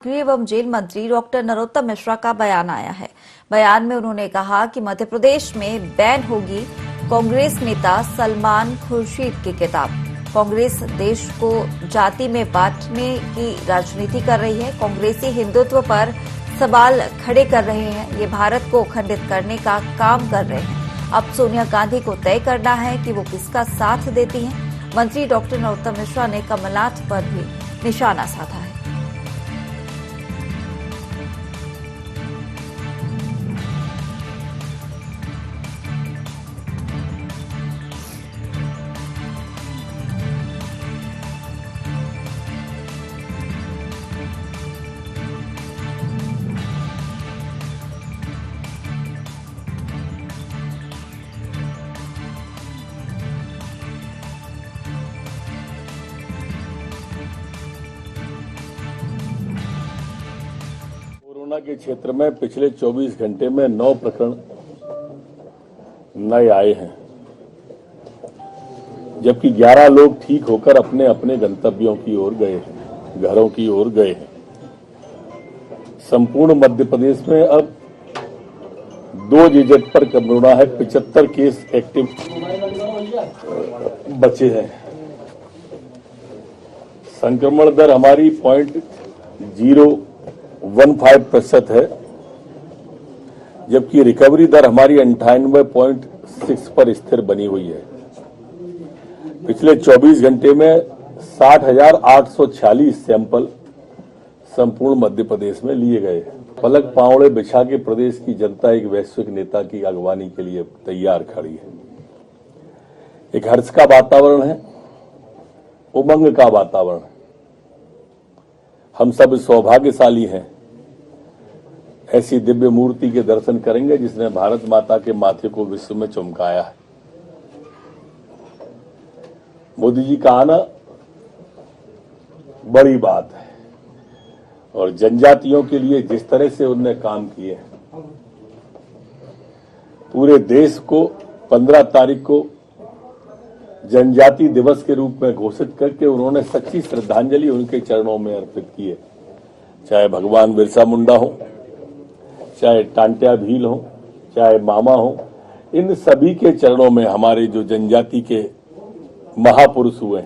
गृह एवं जेल मंत्री डॉक्टर नरोत्तम मिश्रा का बयान आया है। बयान में उन्होंने कहा कि मध्य प्रदेश में बैन होगी कांग्रेस नेता सलमान खुर्शीद की किताब। कांग्रेस देश को जाति में बांटने की राजनीति कर रही है। कांग्रेसी हिंदुत्व पर सवाल खड़े कर रहे हैं। ये भारत को खंडित करने का काम कर रहे हैं। अब सोनिया गांधी को तय करना है कि वो किसका साथ देती हैं। मंत्री डॉक्टर नरोत्तम मिश्रा ने कमलनाथ पर भी निशाना साधा है। कोरोना के क्षेत्र में पिछले 24 घंटे में 9 प्रकरण नए आए हैं, जबकि 11 लोग ठीक होकर अपने अपने गंतव्यों की ओर गए हैं, घरों की ओर गए हैं। संपूर्ण मध्य प्रदेश में अब 2 जिलेट पर कोरोना है, 75 केस एक्टिव बचे हैं। संक्रमण दर हमारी 0.015% है, जबकि रिकवरी दर हमारी 98.6 पर स्थिर बनी हुई है। पिछले 24 घंटे में 60,846 सैंपल संपूर्ण मध्य प्रदेश में लिए गए। पलक पांवड़े बिछा के प्रदेश की जनता एक वैश्विक नेता की अगवानी के लिए तैयार खड़ी है। एक हर्ष का वातावरण है, उमंग का वातावरण है। हम सब सौभाग्यशाली हैं, ऐसी दिव्य मूर्ति के दर्शन करेंगे जिसने भारत माता के माथे को विश्व में चमकाया है। मोदी जी का आना बड़ी बात है और जनजातियों के लिए जिस तरह से उन्होंने काम किए, पूरे देश को 15 तारीख को जनजाति दिवस के रूप में घोषित करके उन्होंने सच्ची श्रद्धांजलि उनके चरणों में अर्पित की है। चाहे भगवान बिरसा मुंडा हो, चाहे टांट्या भील हो, चाहे मामा हो, इन सभी के चरणों में हमारे जो जनजाति के महापुरुष हुए,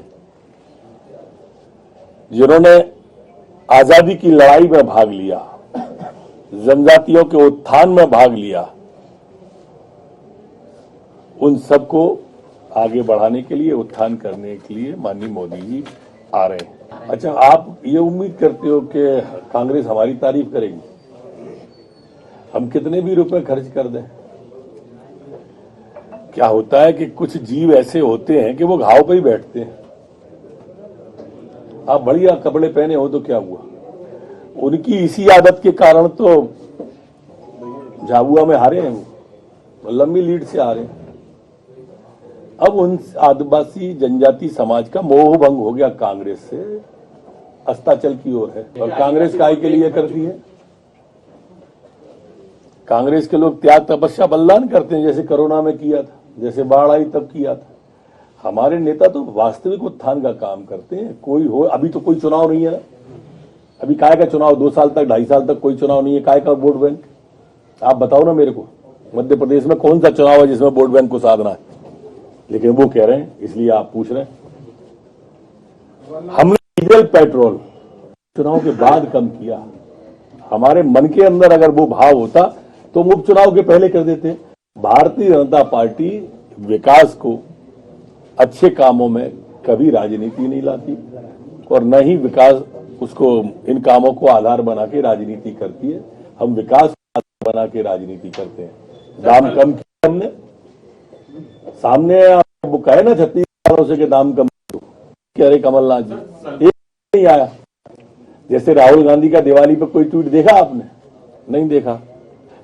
जिन्होंने आजादी की लड़ाई में भाग लिया, जनजातियों के उत्थान में भाग लिया, उन सबको आगे बढ़ाने के लिए, उत्थान करने के लिए माननीय मोदी जी आ रहे हैं। अच्छा, आप ये उम्मीद करते हो कि कांग्रेस हमारी तारीफ करेगी? हम कितने भी रुपए खर्च कर दें, क्या होता है कि कुछ जीव ऐसे होते हैं कि वो घाव पे ही बैठते हैं। आप बढ़िया कपड़े पहने हो तो क्या हुआ, उनकी इसी आदत के कारण तो झाबुआ में हारे हैं, वो लंबी लीड से हारे हैं। अब उन आदिवासी जनजाति समाज का मोह भंग हो गया कांग्रेस से, अस्ताचल की ओर है। और कांग्रेस काय के लिए करती है? कांग्रेस के लोग त्याग तपस्या बलिदान करते हैं, जैसे कोरोना में किया था, जैसे बाढ़ आई तब किया था। हमारे नेता तो वास्तविक उत्थान का काम करते हैं। कोई हो, अभी तो कोई चुनाव नहीं है ना, अभी काय का चुनाव? 2 साल तक, 2.5 साल तक कोई चुनाव नहीं है, काय का वोट बैंक? आप बताओ ना मेरे को, मध्य प्रदेश में कौन सा चुनाव है जिसमें वोट बैंक को साधना है? लेकिन वो कह रहे हैं, इसलिए आप पूछ रहे हैं। हमने डीजल पेट्रोल चुनाव के बाद कम किया। हमारे मन के अंदर अगर वो भाव होता तो हम उपचुनाव के पहले कर देते। भारतीय जनता पार्टी विकास को, अच्छे कामों में कभी राजनीति नहीं लाती और न ही विकास उसको, इन कामों को आधार बना के राजनीति करती है। हम विकास को आधार बना के राजनीति करते हैं। दाम कम किया हमने, सामने वो कहे ना 36 सालों से के दाम कम, कह रहे कमलनाथ जी, एक नहीं आया। जैसे राहुल गांधी का दिवाली पर कोई ट्वीट देखा आपने? नहीं देखा।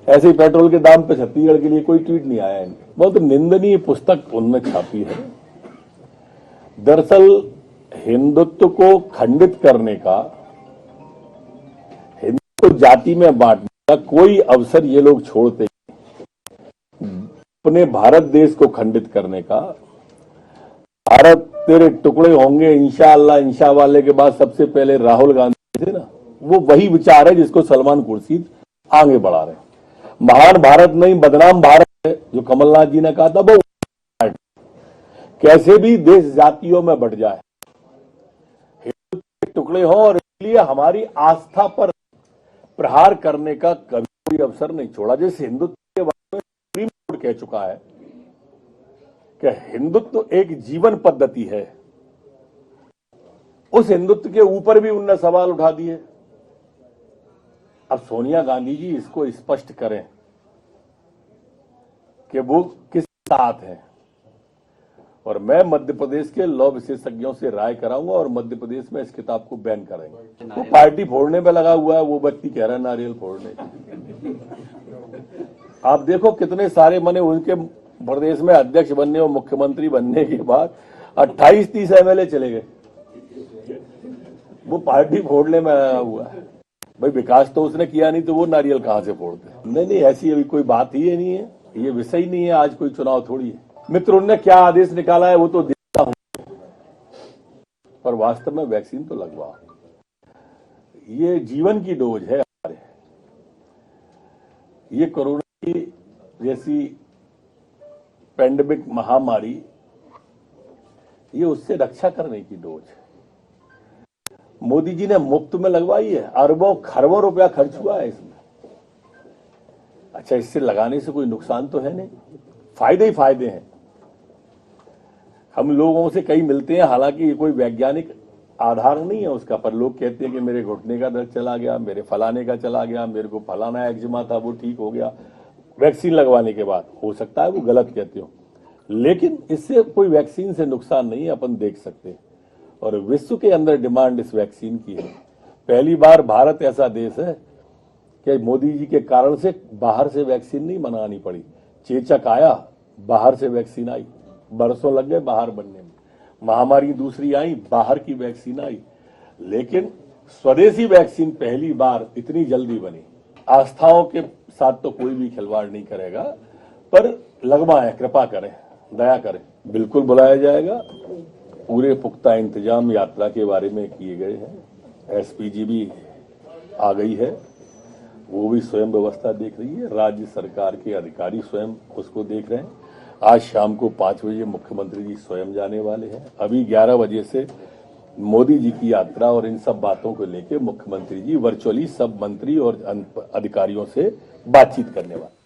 ऐसे ही पेट्रोल के दाम पे छत्तीसगढ़ के लिए कोई ट्वीट नहीं आया। बहुत निंदनीय पुस्तक उनमें छापी है। दरअसल हिंदुत्व को खंडित करने का, हिंदुत्व को जाति में बांटने का कोई अवसर ये लोग छोड़ते, अपने भारत देश को खंडित करने का। भारत तेरे टुकड़े होंगे इंशाअल्लाह, इंशा वाले के बाद सबसे पहले राहुल गांधी थे ना, वो वही विचार है जिसको सलमान खुर्शीद आगे बढ़ा रहे हैं। महान भारत नहीं बदनाम भारत है जो कमलनाथ जी ने कहा था, वो कैसे भी देश जातियों में बट जाए, हिंदुत्व के टुकड़े हों, और इसलिए हमारी आस्था पर प्रहार करने का कभी कोई अवसर नहीं छोड़ा। जैसे हिंदुत्व के बारे में सुप्रीम कोर्ट कह चुका है कि हिंदुत्व एक जीवन पद्धति है, उस हिंदुत्व के ऊपर भी उनने सवाल उठा दिए। अब सोनिया गांधी जी इसको स्पष्ट करें कि वो किस साथ हैं, और मैं मध्य प्रदेश के लॉ विशेषज्ञों से राय कराऊंगा और मध्य प्रदेश में इस किताब को बैन करेंगे। वो पार्टी फोड़ने पे लगा हुआ है, वो व्यक्ति कह रहा है नारियल फोड़ने। आप देखो कितने सारे मने उनके प्रदेश में अध्यक्ष बनने और मुख्यमंत्री बनने के बाद 28-30 एमएलए चले गए। वो पार्टी फोड़ने में लगा हुआ है। भाई विकास तो उसने किया नहीं तो वो नारियल कहां से फोड़ते? नहीं, ऐसी अभी कोई बात ही नहीं है, ये विषय ही नहीं है। आज कोई चुनाव थोड़ी है। मित्र, उनने क्या आदेश निकाला है वो तो देखता हूं, पर वास्तव में वैक्सीन तो लगवाओ। ये जीवन की डोज है हमारे। ये कोरोना की जैसी पैंडेमिक महामारी, ये उससे रक्षा करने की डोज है। मोदी जी ने मुफ्त में लगवाई है, अरबों खरबों रुपया खर्च हुआ है इसमें। अच्छा, इससे लगाने से कोई नुकसान तो है नहीं, फायदे ही फायदे हैं। हम लोगों से कई मिलते हैं, हालांकि ये कोई वैज्ञानिक आधार नहीं है उसका, पर लोग कहते हैं कि मेरे घुटने का दर्द चला गया, मेरे फलाने का चला गया, मेरे को फलाना एक्जिमा था वो ठीक हो गया वैक्सीन लगवाने के बाद। हो सकता है वो गलत कहते हो, लेकिन इससे कोई वैक्सीन से नुकसान नहीं है, अपन देख सकते हैं। और विश्व के अंदर डिमांड इस वैक्सीन की है। पहली बार भारत ऐसा देश है कि मोदी जी के कारण से बाहर से वैक्सीन नहीं मंगानी पड़ी। चेचक आया, बाहर से वैक्सीन आई, बरसों लग गए बाहर बनने में। महामारी दूसरी आई, बाहर की वैक्सीन आई, लेकिन स्वदेशी वैक्सीन पहली बार इतनी जल्दी बनी। आस्थाओं के साथ तो कोई भी खिलवाड़ नहीं करेगा, पर लगवाएं, कृपा करें, दया करें। बिल्कुल बुलाया जाएगा। पूरे पुख्ता इंतजाम यात्रा के बारे में किए गए हैं। एसपीजी भी आ गई है, वो भी स्वयं व्यवस्था देख रही है। राज्य सरकार के अधिकारी स्वयं उसको देख रहे हैं। आज शाम को 5 बजे मुख्यमंत्री जी स्वयं जाने वाले हैं। अभी 11 बजे से मोदी जी की यात्रा और इन सब बातों को लेकर मुख्यमंत्री जी वर्चुअली सब मंत्री और अधिकारियों से बातचीत करने वाले।